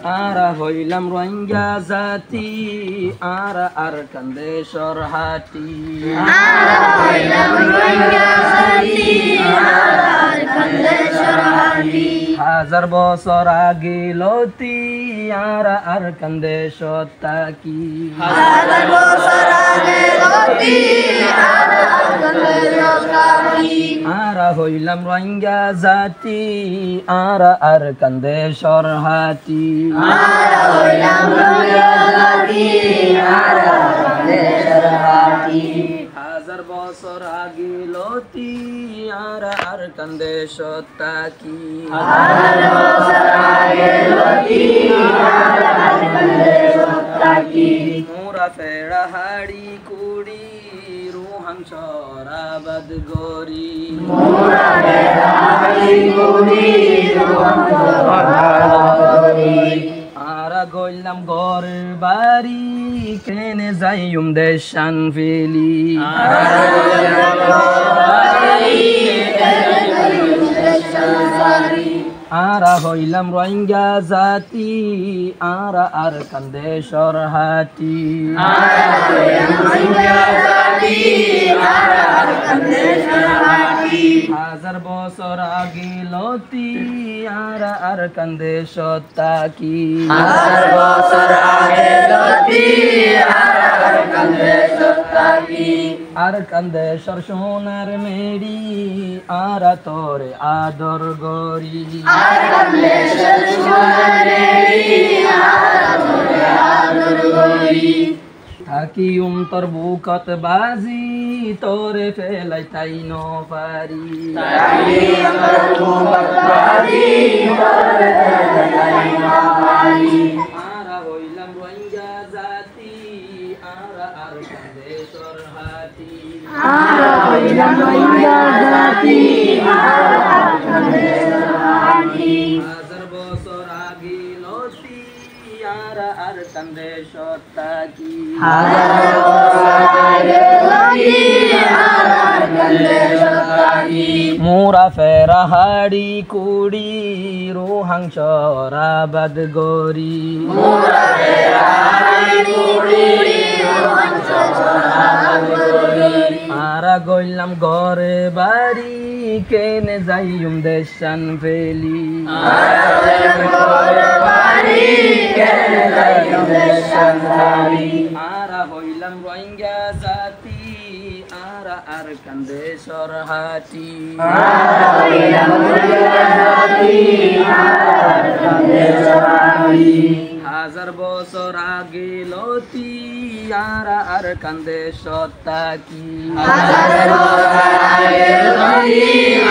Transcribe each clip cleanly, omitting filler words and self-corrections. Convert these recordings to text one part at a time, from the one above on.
আরা হইলাম রোহিঙ্গা জাতি আরা আর কান্দে সরহাটি আরা হইলাম রোহিঙ্গা জাতি আরা আর কান্দে সরহাটি হাজার বছর আগে লতি আরা আর কান্দে সত্তাকি হাজার বছর আগে লতি আরা আর কান্দে সত্তাকি আরা হইলাম রোহিঙ্গা জাতি আরা আর কান্দে সরহাটি আরা হইলাম রোহিঙ্গা জাতি আরা আর কান্দে সরহাটি হাজার বছর আগে লতি আরা আর কান্দে সত্তাকি হাজার বছর আগে লতি আরা আর কান্দে সত্তাকি মোরা ফেরা হাড়ি কুড়ি রুহান সরাবাদ গরি মোরা ফেরা হাড়ি কুড়ি রুহান সরাবাদ গরি আরা গইলাম ঘরের বাড়ি কেনে যাইম দেশান ফেলি আরা গইলাম ঘরের বাড়ি কেনে যাইম দেশান ফেলি আরা হইলাম রোহিঙ্গা জাতি আরা আর কান্দে সরহাটি আরা হইলাম রোহিঙ্গা জাতি আরা আর কান্দে সরহাটি হাজার বছর আগে লতি আরা আর কান্দে সত্তাকি হাজার বছর আগে লতি আরা আর কান্দে সত্তাকি আর কান্দে সর সোনার মেরি আরা তোরে আদর গরি আর কান্দে সর সোনার মেরি আরা তোরে আদর গরি থাকি তোর বুকত বাজি তোরে ফেলাই তাই ন পারি থাকি তোর বুকত বাজি তোরে ফেলাই ন পারি আরা হইলাম রোহিঙ্গা জাতি আরা আর কান্দে সরহাটি আরা হইলাম রোহিঙ্গা জাতি আরা আর কান্দে সরহাটি হাজার বছর আগে লতি আরা আর কান্দে সত্তাকি হাজার বছর আগে লতি আরা আর কান্দে সত্তাকি মোরা ফেরা হাড়ি কুড়ি রুহাং সরাবাদ গরি মোরা ফেরা হাড়ি কুড়ি রুহাং সরাবাদ গরি আরা গইলাম ঘরে বাড়ি কেনে যাইম দেশান ফেলি আরা গইলাম ঘরে বাড়ি কেনে যাইম দেশান ফেলি আরা হইলাম রোহিঙ্গা জাতি আরা আর কান্দে সরহাটি আরা হইলাম রোহিঙ্গা জাতি আরা আর কান্দে সরহাটি হাজার বছর আগে লতি আরা আর কান্দে সত্তাকি হাজার বছর আগে লতি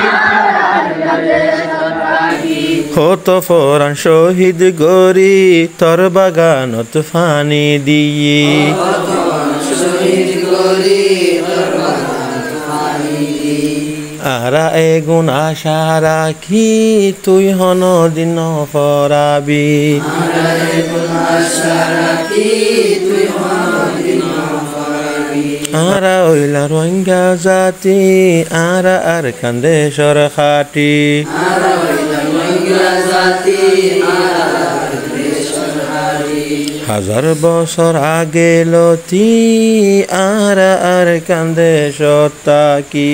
আরা আর কান্দে সত্তাকি হত ফরান শহীদ গরি তোর বাগানত ফানি দিয়ে শহীদ গরি তোর বাগানত ফানি দিয়ে আরা এগুন আশা রাখি তুই হন দিন ফরাবি আরা এগুন আশা রাখি তুই হন দিন ফরাবি আরা ওইলা রোহিঙ্গা জাতি আরা আর কান্দে সরহাটি আরা হইলাম রোহিঙ্গা জাতি আরা আর কান্দে সরহাটি হাজার বছর আগে লতি আরা আর কান্দে সত্তাকি।